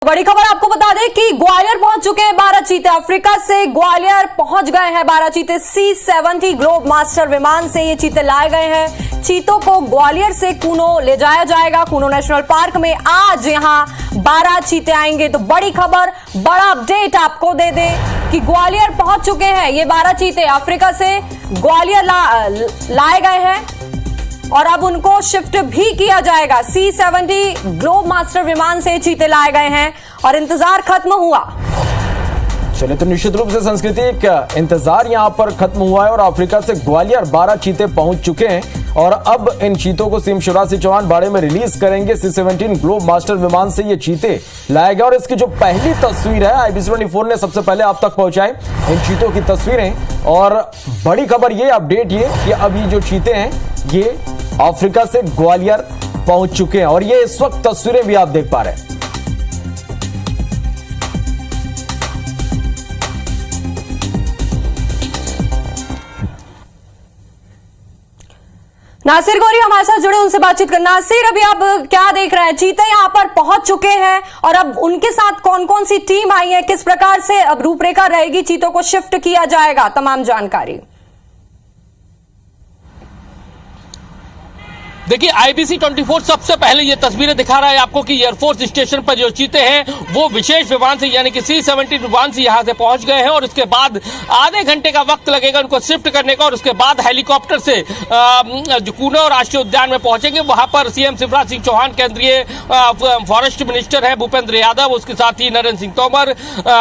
बड़ी खबर आपको बता दें कि ग्वालियर पहुंच चुके हैं 12 चीते। अफ्रीका से ग्वालियर पहुंच गए हैं 12 चीते। C-70 ग्लोब मास्टर विमान से ये चीते लाए गए हैं। चीतों को ग्वालियर से कूनो ले जाया जाएगा। कूनो नेशनल पार्क में आज यहां 12 चीते आएंगे। तो बड़ी खबर, बड़ा अपडेट आपको दे दें कि ग्वालियर पहुंच चुके हैं ये 12 चीते। अफ्रीका से ग्वालियर लाए गए हैं और अब उनको शिफ्ट भी किया जाएगा। C-70 ग्लोब मास्टर विमान से चीते लाए गए हैं और इंतजार खत्म हुआ। चलिए, तो निश्चित रूप से सांस्कृतिक इंतजार यहां पर खत्म हुआ है और अफ्रीका से ग्वालियर 12 चीते पहुंच चुके हैं और अब इन चीतों को सीएम शिवराज सिंह चौहान बाड़े में रिलीज करेंगे। C-17 ग्लोब मास्टर विमान से ये चीते लाए गए और इसकी जो पहली तस्वीर है IBC 24 ने सबसे पहले आप तक पहुंचाई इन चीतों की तस्वीरें। और बड़ी खबर ये, अपडेट ये कि अब ये जो चीते हैं ये अफ्रीका से ग्वालियर पहुंच चुके हैं और ये इस वक्त तस्वीरें भी आप देख पा रहे हैं। नासिर गौरी हमारे साथ जुड़े, उनसे बातचीत करना। नासिर, अभी आप क्या देख रहे हैं? चीते यहां पर पहुंच चुके हैं और अब उनके साथ कौन कौन सी टीम आई है, किस प्रकार से अब रूपरेखा रहेगी, चीतों को शिफ्ट किया जाएगा, तमाम जानकारी। देखिए, IBC 24 सबसे पहले ये तस्वीरें दिखा रहा है आपको कि एयरफोर्स स्टेशन पर जो चीते हैं वो विशेष विमान से यानी कि C-70 विमान से यहां से पहुंच गए हैं और उसके बाद आधे घंटे का वक्त लगेगा उनको शिफ्ट करने का और उसके बाद हेलीकॉप्टर से जो कूनो राष्ट्रीय उद्यान में पहुंचेंगे। वहां पर सीएम शिवराज सिंह चौहान, केंद्रीय फॉरेस्ट मिनिस्टर है भूपेंद्र यादव, उसके साथ ही नरेंद्र सिंह तोमर,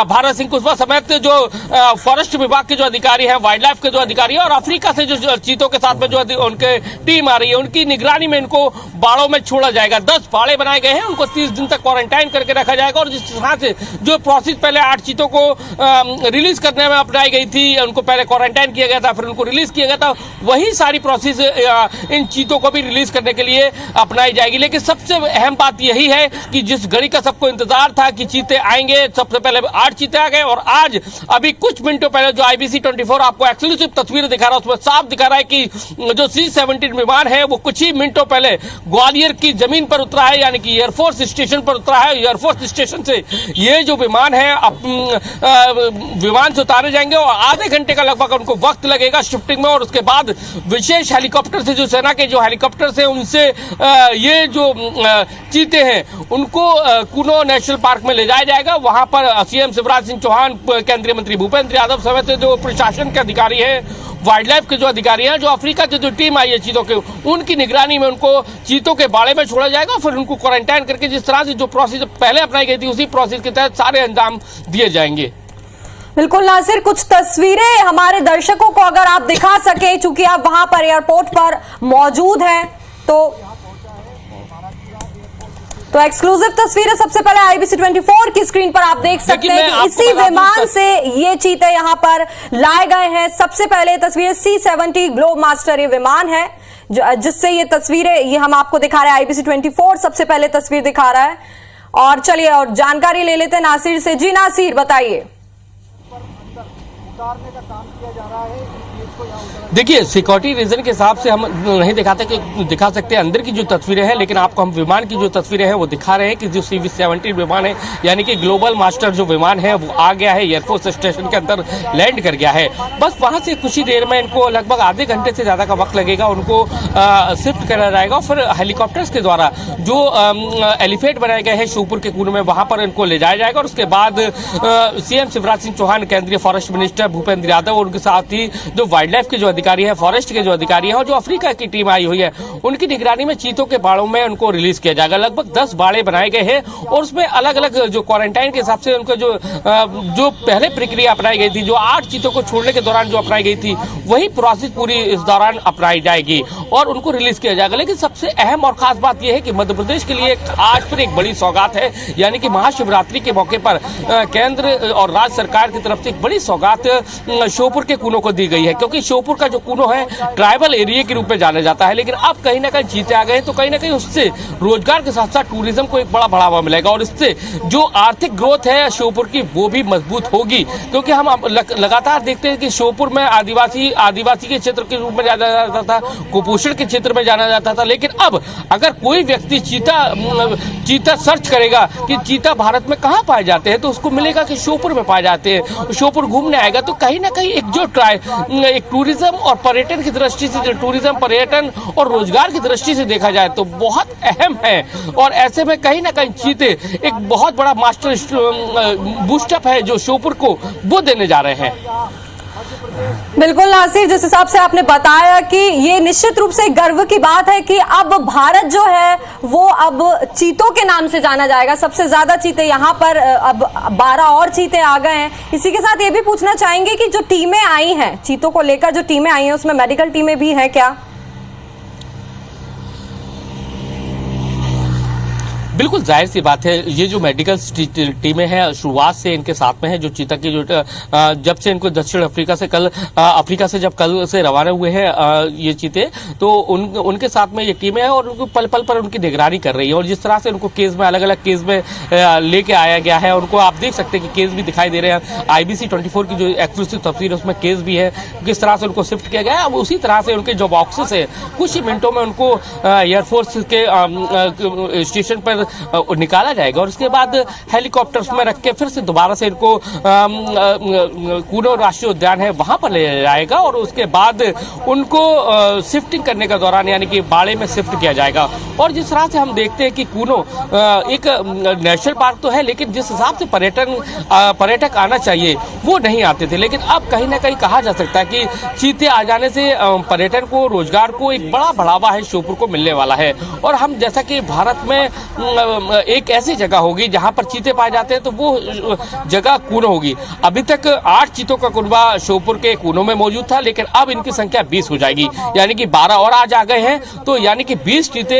भारत सिंह कुशवाहा समेत जो फॉरेस्ट विभाग के जो अधिकारी हैं, वाइल्ड लाइफ के जो अधिकारी हैं और अफ्रीका से जो चीतों के साथ में जो उनके टीम आ रही है, उनकी निगरानी में इनको बाड़ों में छोड़ा जाएगा। 10 बाड़े बनाए गए हैं, उनको 30 दिन तक क्वारंटाइन करके रखा जाएगा और जिस तरह से जो प्रोसेस पहले 8 चीतों को रिलीज करने में अपनाई गई थी, उनको पहले क्वारंटाइन किया गया था, फिर उनको रिलीज किया गया था, वही सारी प्रोसेस इन चीतों को भी रिलीज करने के लिए अपनाई जाएगी। लेकिन सबसे अहम बात यही है कि जिस घड़ी का सबको इंतजार था कि चीते आएंगे, सबसे पहले 8 चीते आ गए और आज अभी कुछ मिनटों पहले जो IBC 24 आपको एक्सक्लूसिव तस्वीर दिखा रहा है उसमें साफ दिखा रहा है कि जो C-17 विमान है वो कुछ ही मिनटों पहले ग्वालियर की जमीन पर उतरा है, यानी कि एयरफोर्स स्टेशन पर उतरा है। एयरफोर्स स्टेशन से ये जो विमान है विमान से उतारे जाएंगे और आधे घंटे का लगभग उनको वक्त लगेगा शिफ्टिंग में और उसके बाद विशेष हेलीकॉप्टर से, जो सेना के जो हेलीकॉप्टर से उनसे ये जो चीते हैं उनको कूनो नेशनल पार्क में ले जाया जाएगा। वहां पर सीएम शिवराज सिंह चौहान, केंद्रीय मंत्री भूपेंद्र यादव समेत जो प्रशासन के अधिकारी हैं, वाइल्ड लाइफ के जो अधिकारी हैं, जो अफ्रीका से जो टीम आई है चीतों के, उनकी निगरानी में उनको चीतों के बाड़े में छोड़ा जाएगा और फिर उनको क्वारंटाइन करके जिस तरह से जो प्रोसेस पहले अपनाई गई थी उसी प्रोसेस के तहत सारे अंजाम दिए जाएंगे। बिल्कुल नासिर, कुछ तस्वीरें हमारे दर्शकों को अगर आप दिखा सके, चूंकि आप वहां पर एयरपोर्ट पर मौजूद हैं, तो एक्सक्लूसिव तस्वीरें सबसे पहले IBC 24 की स्क्रीन पर आप देख सकते हैं कि इसी विमान से ये चीते यहां पर लाए गए हैं। सबसे पहले तस्वीरें C-70 ग्लोब मास्टर ये विमान है जिससे ये तस्वीरें ये हम आपको दिखा रहे हैं। IBC 24 सबसे पहले तस्वीर दिखा रहा है और चलिए और जानकारी ले लेते हैं नासिर से। जी नासिर, बताइए। उतारने का काम किया जा रहा है। देखिए, सिक्योरिटी रीजन के हिसाब से हम नहीं दिखाते कि दिखा सकते हैं अंदर की जो तस्वीरें हैं, लेकिन आपको हम विमान की जो तस्वीरें हैं वो दिखा रहे हैं कि जो C-17 विमान है यानी कि ग्लोबल मास्टर जो विमान है वो आ गया है, एयरफोर्स स्टेशन के अंदर लैंड कर गया है। बस वहां से कुछ ही देर में इनको लगभग आधे घंटे से ज्यादा का वक्त लगेगा, उनको शिफ्ट करा जाएगा। फिर हेलीकॉप्टर्स के द्वारा जो एलिफेंट बनाए गए हैं शिवपुर के कूनो में, वहां पर इनको ले जाया जाएगा और उसके बाद सीएम शिवराज सिंह चौहान, केंद्रीय फॉरेस्ट मिनिस्टर भूपेंद्र यादव और उनके साथ ही जो वाइल्ड लाइफ के जो अधिकारी हैं, फॉरेस्ट के जो अधिकारी हैं और जो अफ्रीका की टीम आई हुई है, उनकी निगरानी में चीतों के बाड़ों में उनको रिलीज किया जाएगा। लगभग 10 बाड़े बनाए गए हैं और उसमें अलग अलग जो क्वारंटाइन के हिसाब से उनको जो पहले प्रक्रिया अपनाई गई थी, जो 8 चीतों को छोड़ने के दौरान जो अपनाई गई थी, वही प्रोसेस पूरी इस दौरान अपनाई जाएगी और उनको रिलीज किया जाएगा। लेकिन सबसे अहम और खास बात यह है कि मध्य प्रदेश के लिए आज फिर एक बड़ी सौगात है, यानी कि महाशिवरात्रि के मौके पर केंद्र और राज्य सरकार की तरफ से एक बड़ी सौगात श्योपुर के कूनो को दी गई है, क्योंकि क्योंकि श्योपुर का जो कूनो है ट्राइबल एरिया के रूप में जाना जाता है, लेकिन अब कहीं ना कहीं चीते आ गए हैं, तो कहीं ना कहीं उससे रोजगार के साथ साथ टूरिज्म को एक बड़ा बढ़ावा मिलेगा और इससे जो आर्थिक ग्रोथ है श्योपुर की वो भी मजबूत होगी। क्योंकि हम लगातार देखते हैं कि श्योपुर में आदिवासी के क्षेत्र के रूप में जाना जाता था, कुपोषण के क्षेत्र में जाना जाता था, लेकिन अब अगर कोई व्यक्ति चीता सर्च करेगा कि चीता भारत में कहाँ पाए जाते हैं तो उसको मिलेगा कि श्योपुर में पाए जाते हैं। श्योपुर घूमने आएगा तो कहीं ना कहीं एक टूरिज्म और पर्यटन की दृष्टि से, टूरिज्म पर्यटन और रोजगार की दृष्टि से देखा जाए तो बहुत अहम है। और ऐसे में कहीं ना कहीं चीते एक बहुत बड़ा मास्टर बूस्टअप है जो श्योपुर को वो देने जा रहे हैं। बिल्कुल नासिर, जिस हिसाब से आपने बताया कि ये निश्चित रूप से गर्व की बात है कि अब भारत जो है वो अब चीतों के नाम से जाना जाएगा। सबसे ज्यादा चीते यहाँ पर अब 12 और चीते आ गए हैं। इसी के साथ ये भी पूछना चाहेंगे कि जो टीमें आई हैं चीतों को लेकर, जो टीमें आई हैं उसमें मेडिकल टीमें भी हैं क्या? बिल्कुल जाहिर सी बात है, ये जो मेडिकल टीमें हैं शुरुआत से इनके साथ में है। जो चीता की जो जब से इनको दक्षिण अफ्रीका से जब कल से रवाना हुए हैं ये चीते, तो उनके साथ में ये टीमें हैं और उनको पल पल पर उनकी निगरानी कर रही है। और जिस तरह से उनको केस में अलग अलग केस में लेके आया गया है, उनको आप देख सकते हैं कि केस भी दिखाई दे रहे हैं। IBC 24 की जो एक्सक्लूसिव तस्वीर है उसमें केस भी है, किस तरह से उनको शिफ्ट किया गया है। अब उसी तरह से उनके जो बॉक्सेस है कुछ ही मिनटों में उनको एयरफोर्स के स्टेशन पर निकाला जाएगा और उसके बाद हेलीकॉप्टर्स में रख के फिर से दोबारा से इनको कूनो राष्ट्रीय उद्यान है वहां पर ले जाएगा और उसके बाद उनको शिफ्टिंग करने का दौरान यानी कि बाड़े में शिफ्ट किया जाएगा। और जिस तरह से हम देखते हैं कि कूनो एक नेशनल पार्क तो है, लेकिन जिस हिसाब से पर्यटक आना चाहिए वो नहीं आते थे, लेकिन अब कहीं ना कहीं कहा जा सकता है कि चीते आ जाने से पर्यटन को, रोजगार को एक बड़ा बढ़ावा है श्योपुर को मिलने वाला है। और हम जैसा कि भारत में एक ऐसी जगह होगी जहां पर चीते पाए जाते हैं तो वो जगह कूनो होगी। अभी तक 8 चीतों का कुनबा श्योपुर के कूनो में मौजूद था, लेकिन अब इनकी संख्या 20 हो जाएगी, यानी कि 12 और आज आ गए हैं, तो यानी कि 20 चीते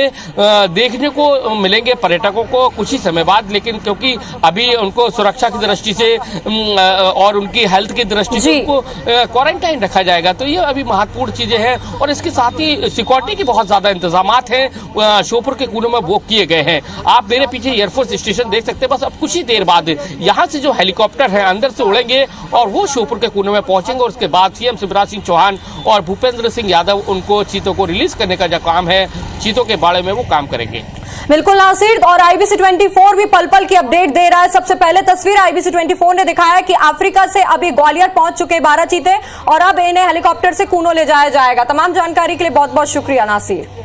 देखने को मिलेंगे पर्यटकों को कुछ ही समय बाद। लेकिन क्योंकि अभी उनको सुरक्षा की दृष्टि से और उनकी हेल्थ की दृष्टि से उनको क्वारंटाइन रखा जाएगा, तो ये अभी महत्वपूर्ण चीजें हैं। और इसके साथ ही सिक्योरिटी की बहुत ज्यादा इंतजाम हैं श्योपुर के कूनो में वो किए गए हैं। आप मेरे पीछे एयरफोर्स स्टेशन देख सकते हैं, बस अब कुछ ही देर बाद यहाँ से जो हेलीकॉप्टर है अंदर से उड़ेंगे और वो श्योपुर के कूनो में पहुंचेंगे और उसके बाद CM शिवराज सिंह चौहान और भूपेंद्र सिंह यादव उनको चीतों को रिलीज करने का जो काम है चीतों के बाड़े में वो काम करेंगे। बिल्कुल नासिर, और IBC 24 भी पल पल की अपडेट दे रहा है। सबसे पहले तस्वीर IBC 24 ने दिखाया कि अफ्रीका से अभी ग्वालियर पहुंच चुके 12 चीते और अब इन्हें हेलीकॉप्टर से कूनो ले जाया जाएगा। तमाम जानकारी के लिए बहुत बहुत शुक्रिया नासिर।